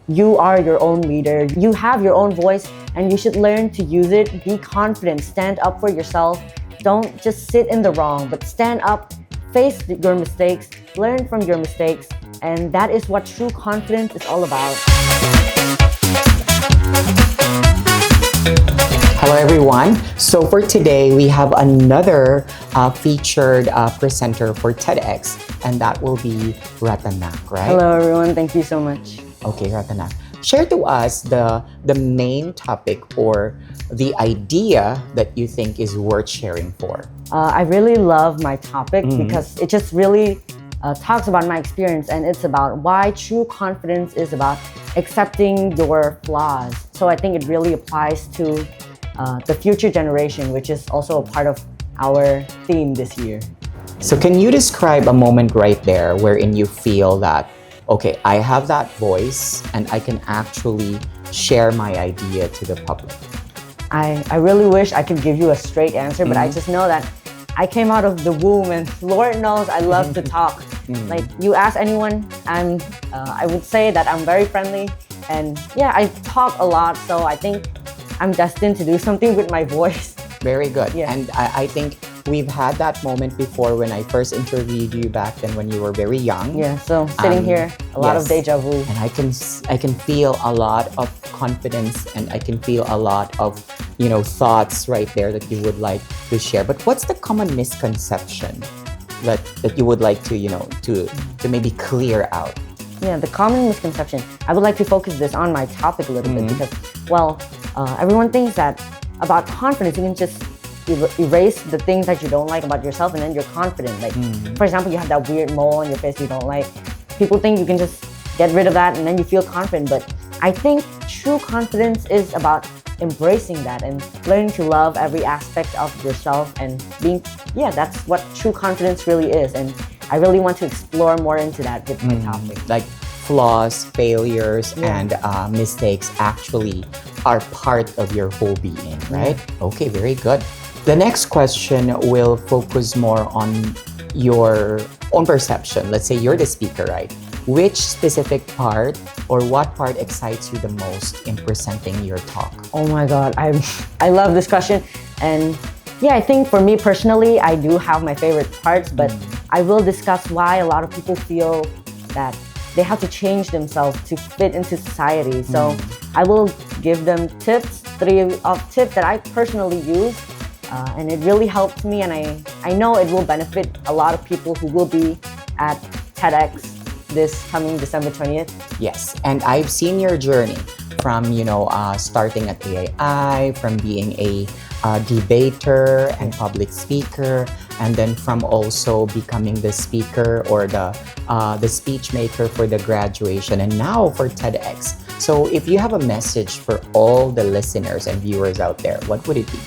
you are your own leader. You have your own voice and you should learn to use it. Be confident, stand up for yourself. Don't just sit in the wrong, but stand up, face your mistakes, learn from your mistakes, and that is what true confidence is all about. Hello everyone. So for today, we have another featured presenter for TEDx, and that will be Rathana, right? Hello everyone, thank you so much. Okay, Rathana. Share to us the main topic or the idea that you think is worth sharing for. I really love my topic because it just really talks about my experience, and it's about why true confidence is about accepting your flaws. So I think it really applies to the future generation, which is also a part of our theme this year. So can you describe a moment right there wherein you feel that, okay, I have that voice and I can actually share my idea to the public? I really wish I could give you a straight answer, but I just know that I came out of the womb and Lord knows I love to talk. Like you ask anyone, I would say that I'm very friendly and yeah, I talk a lot, so I think I'm destined to do something with my voice. Very good. Yeah. And I think we've had that moment before when I first interviewed you back then when you were very young. Yeah, so sitting here, a lot of deja vu. And I can feel a lot of confidence and I can feel a lot of, thoughts right there that you would like to share. But what's the common misconception that you would like to, to maybe clear out? Yeah, the common misconception. I would like to focus this on my topic a little bit because, everyone thinks that about confidence, you can just erase the things that you don't like about yourself and then you're confident. Like, for example, you have that weird mole on your face you don't like. People think you can just get rid of that and then you feel confident. But I think true confidence is about embracing that and learning to love every aspect of yourself and that's what true confidence really is. And I really want to explore more into that with my topic. Like flaws, failures, and mistakes actually are part of your whole being, right? Okay, very good. The next question will focus more on your own perception. Let's say you're the speaker, right? Which specific part or what part excites you the most in presenting your talk? Oh my God, I love this question. And yeah, I think for me personally, I do have my favorite parts, but I will discuss why a lot of people feel that they have to change themselves to fit into society. So I will give them three tips that I personally use. And it really helped me, and I know it will benefit a lot of people who will be at TEDx this coming December 20th. Yes, and I've seen your journey from, starting at AII, from being a debater and public speaker, and then from also becoming the speaker or the speech maker for the graduation, and now for TEDx. So if you have a message for all the listeners and viewers out there, what would it be?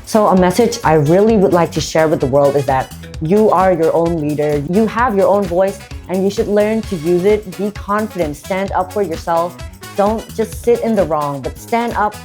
So a message I really would like to share with the world is that you are your own leader. You have your own voice and you should learn to use it. Be confident, stand up for yourself. Don't just sit in the wrong, but stand up,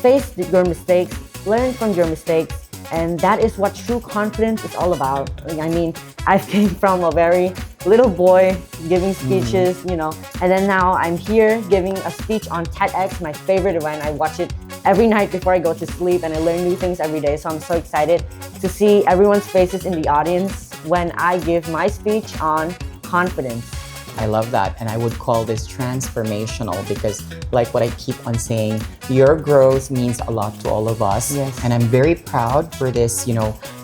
face your mistakes, learn from your mistakes. And that is what true confidence is all about. I mean, I came from a very little boy giving speeches, and then now I'm here giving a speech on TEDx, my favorite event. I watch it every night before I go to sleep and I learn new things every day. So I'm so excited to see everyone's faces in the audience when I give my speech on confidence. I love that, and I would call this transformational because like what I keep on saying, your growth means a lot to all of us. Yes. And I'm very proud for this,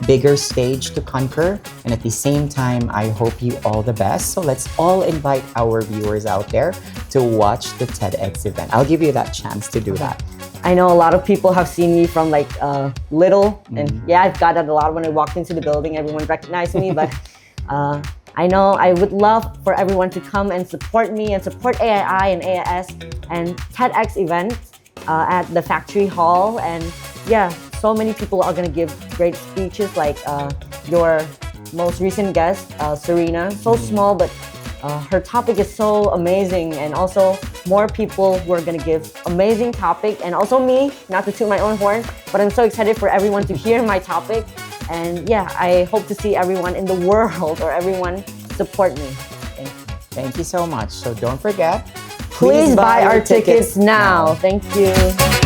bigger stage to conquer, and at the same time, I hope you all the best. So let's all invite our viewers out there to watch the TEDx event. I'll give you that chance to do that. I know a lot of people have seen me from little, and I've got that a lot when I walked into the building, everyone recognized me, but I know I would love for everyone to come and support me and support AII and AIS and TEDx events at the Factory Hall. And so many people are going to give great speeches like your most recent guest, Serena. So small, but her topic is so amazing, and also more people who are going to give amazing topic, and also me, not to toot my own horn, but I'm so excited for everyone to hear my topic. And I hope to see everyone in the world or everyone support me. Thank you. Thank you so much. So don't forget, Please buy our tickets now. Thank you.